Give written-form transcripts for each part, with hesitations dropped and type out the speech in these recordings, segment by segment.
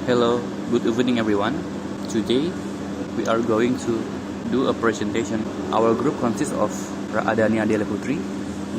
Hello, good evening everyone. Today we are going to do a presentation. Our group consists of Adania Dela Putri,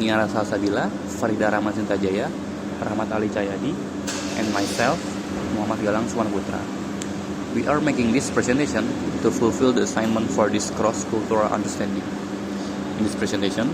Nia Salsabila, Farida Ramasintajaya, Rahmat Ali Cahyadi, and myself, Muhammad Galang Suwanaputra. We are making this presentation to fulfill the assignment for this cross-cultural understanding. In this presentation,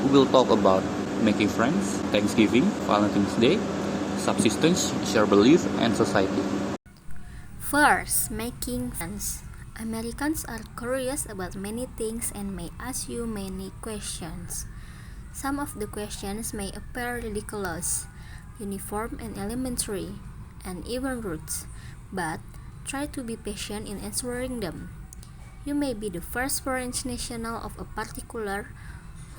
we will talk about making friends, Thanksgiving, Valentine's Day, subsistence, shared belief, and society. First, making friends. Americans are curious about many things and may ask you many questions. Some of the questions may appear ridiculous, uniform and elementary, and even rude, but try to be patient in answering them. You may be the first foreign national of a particular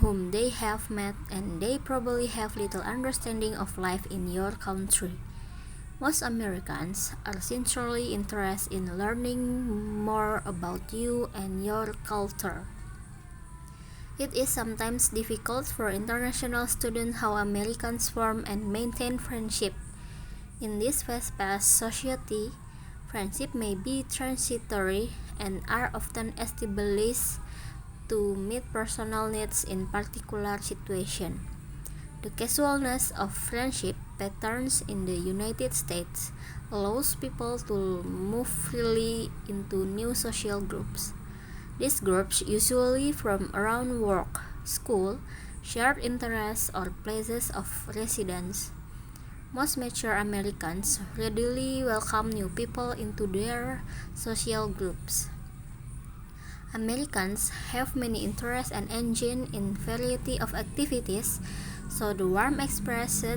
whom they have met, and they probably have little understanding of life in your country. Most Americans are sincerely interested in learning more about you and your culture. It is sometimes difficult for international students how Americans form and maintain friendship. In this fast-paced society, friendship may be transitory and are often established to meet personal needs in particular situations. The casualness of friendship patterns in the United States allows people to move freely into new social groups. These groups usually from around work, school, shared interests, or places of residence. Most mature Americans readily welcome new people into their social groups. Americans have many interests and engage in variety of activities, so the warmth expressed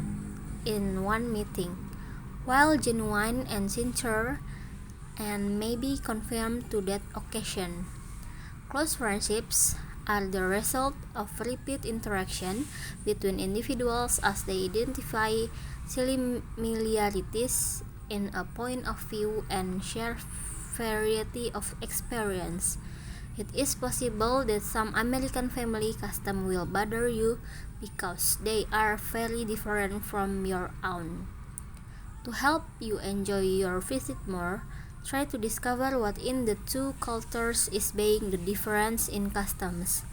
in one meeting, while genuine and sincere, and may be confirmed to that occasion. Close friendships are the result of repeat interaction between individuals as they identify similarities in a point of view and share variety of experience. It is possible that some American family custom will bother you because they are very different from your own. To help you enjoy your visit more, try to discover what in the two cultures is being the difference in customs.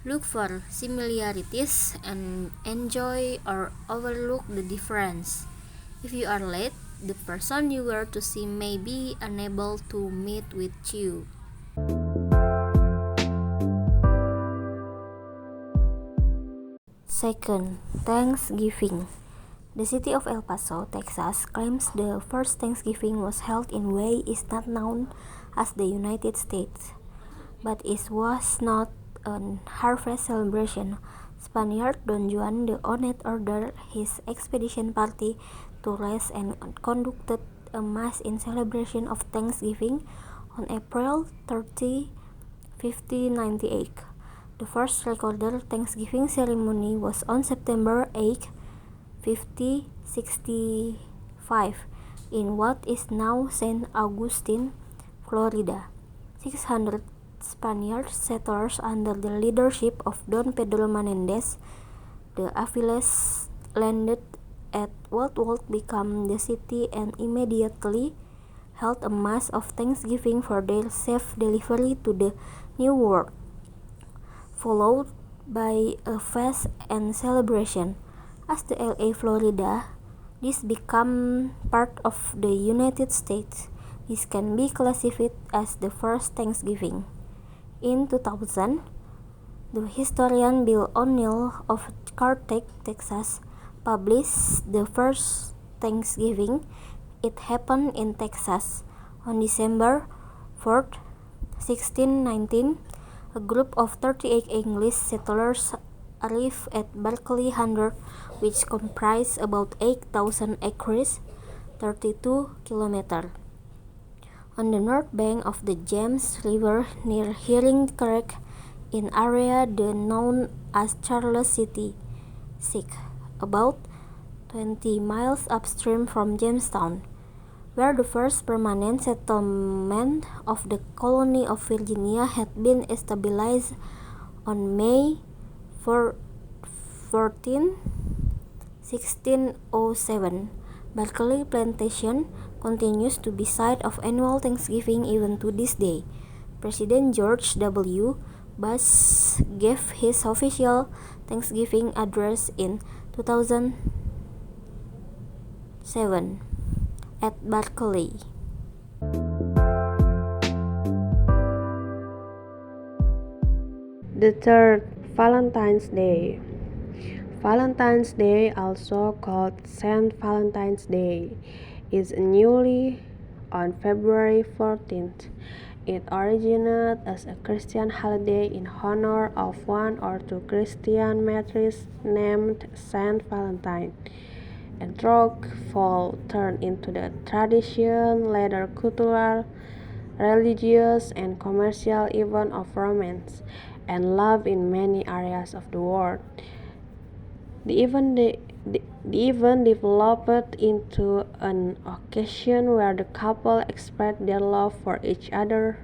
Look for similarities and enjoy or overlook the difference. If you are late, the person you were to see may be unable to meet with you. Second, Thanksgiving. The city of El Paso, Texas, claims the first Thanksgiving was held in way is not known as the United States, but it was not a harvest celebration. Spaniard Don Juan de Onet ordered his expedition party to rest and conducted a mass in celebration of Thanksgiving on April 30, 1598. The first recorded Thanksgiving ceremony was on September 8, 1565, in what is now St. Augustine, Florida. 600 Spanish settlers under the leadership of Don Pedro Menendez de Aviles landed at what would become the city and immediately held a mass of Thanksgiving for their safe delivery to the New World, followed by a fast and celebration. As the LA, Florida, this became part of the United States. This can be classified as the first Thanksgiving. In 2000, the historian Bill O'Neill of Carthage, Texas, published the first Thanksgiving. It happened in Texas on December 4, 1619. A group of 38 English settlers arrived at Berkeley Hundred, which comprised about 8,000 acres, 32 kilometers, on the north bank of the James River near Herring Creek, in area known as Charles City, about 20 miles upstream from Jamestown, where the first permanent settlement of the colony of Virginia had been established on May 14, 1607. Berkeley Plantation, continues to be site of annual Thanksgiving even to this day. President George W. Bush gave his official Thanksgiving address in 2007 at Berkeley. The third, Valentine's Day. Valentine's Day, also called Saint Valentine's Day, is annually on February 14th. It originated as a Christian holiday in honor of one or two Christian martyrs named Saint Valentine. A folk turned into the tradition, later cultural, religious, and commercial event of romance and love in many areas of the world. The event developed into an occasion where the couple expressed their love for each other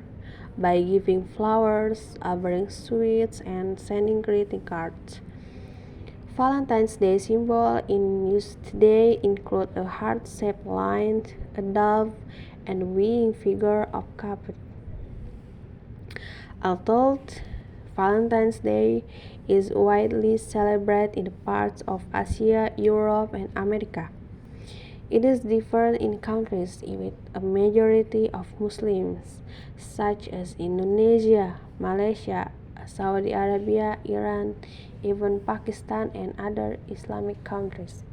by giving flowers, offering sweets, and sending greeting cards. Valentine's Day symbols in use today include a heart-shaped lion, a dove, and a winged figure of Cupid. Although Valentine's Day is widely celebrated in parts of Asia, Europe, and America, it is different in countries with a majority of Muslims, such as Indonesia, Malaysia, Saudi Arabia, Iran, even Pakistan, and other Islamic countries.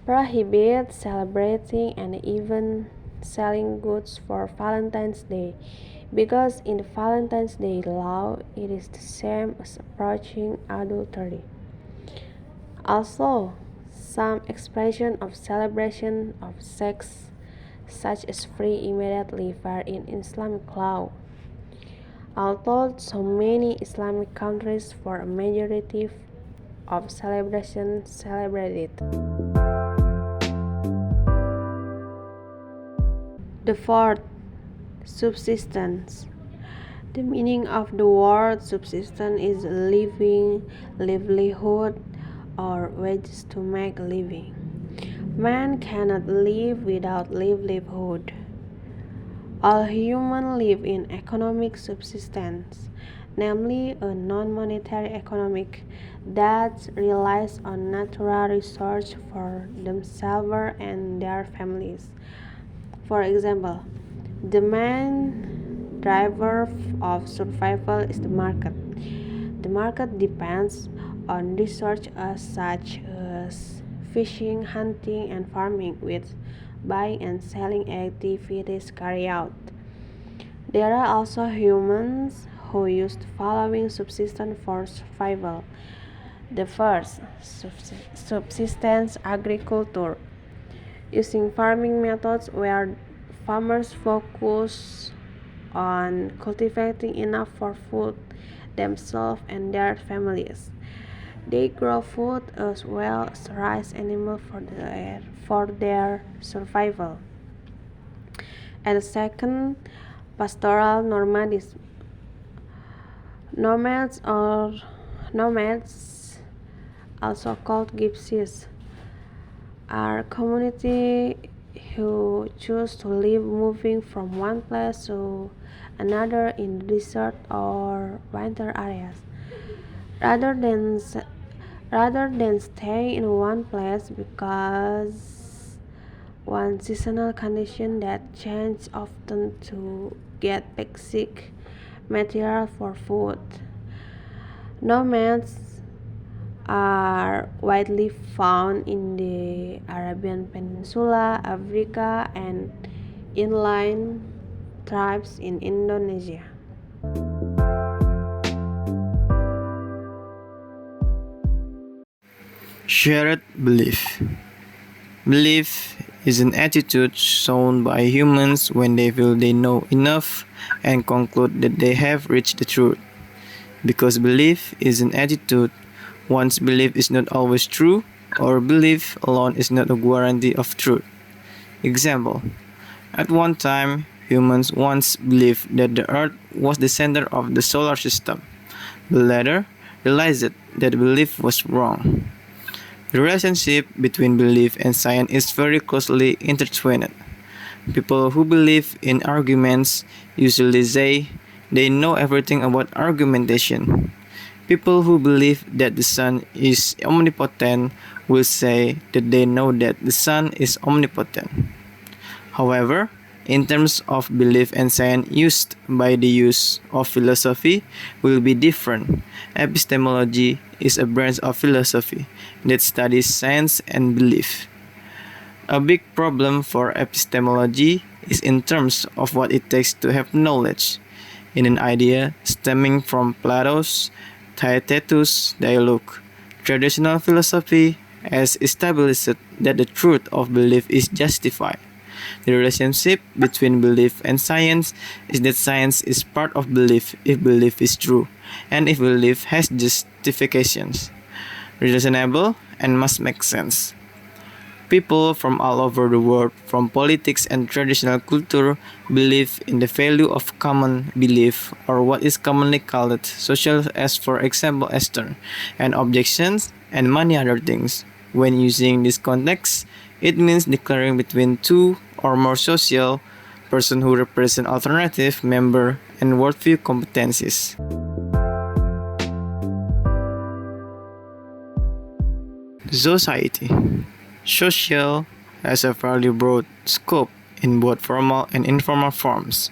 Prohibit celebrating and even selling goods for Valentine's Day, because in the Valentine's Day law it is the same as approaching adultery. Also, some expression of celebration of sex, such as free immediately vary in Islamic law. Although so many Islamic countries for a majority of celebration celebrate it. The fourth, subsistence. The meaning of the word subsistence is living, livelihood, or wages to make a living. Man cannot live without livelihood. All humans live in economic subsistence, namely a non-monetary economic that relies on natural resources for themselves and their families. For example, the main driver of survival is the market. The market depends on resources such as fishing, hunting, and farming, with buying and selling activities carried out. There are also humans who use the following subsistence for survival. The first, subsistence agriculture, using farming methods where farmers focus on cultivating enough for food themselves and their families. They grow food as well as raise animals for their survival. And second, pastoral nomadism. Nomads, also called gypsies, are communities who choose to live moving from one place to another in desert or winter areas, rather than staying in one place because one seasonal condition that change often to get basic material for food. Nomads are widely found in the Arabian Peninsula, Africa, and inland tribes in Indonesia. Shared belief. Belief is an attitude shown by humans when they feel they know enough and conclude that they have reached the truth. Because belief is an attitude, one's belief is not always true, or belief alone is not a guarantee of truth. Example: at one time, humans once believed that the Earth was the center of the solar system, but later realized that belief was wrong. The relationship between belief and science is very closely intertwined. People who believe in arguments usually say they know everything about argumentation. People who believe that the sun is omnipotent will say that they know that the sun is omnipotent. However, in terms of belief and science used by the use of philosophy will be different. Epistemology is a branch of philosophy that studies science and belief. A big problem for epistemology is in terms of what it takes to have knowledge. In an idea stemming from Plato's Theaetetus dialogue, traditional philosophy has established that the truth of belief is justified. The relationship between belief and science is that science is part of belief if belief is true, and if belief has justifications, reasonable, and must make sense. People from all over the world, from politics and traditional culture, believe in the value of common belief, or what is commonly called social, as for example Eastern, and objections, and many other things. When using this context, it means declaring between two or more social persons who represent alternative, member, and worldview competencies. Society. Social has a fairly broad scope in both formal and informal forms.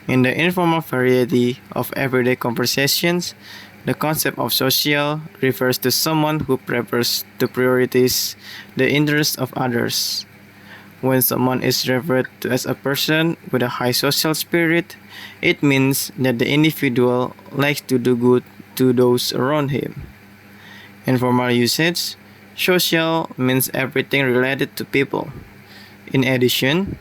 In the informal variety of everyday conversations, the concept of social refers to someone who prefers to prioritize the interests of others. When someone is referred to as a person with a high social spirit, it means that the individual likes to do good to those around him. In formal usage, social means everything related to people. In addition,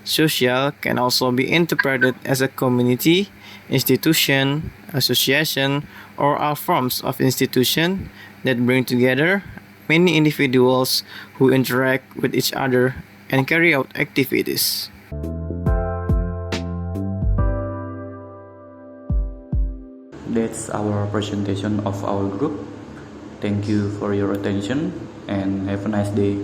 social can also be interpreted as a community, institution, association, or all forms of institution that bring together many individuals who interact with each other and carry out activities. That's our presentation of our group. Thank you for your attention and have a nice day.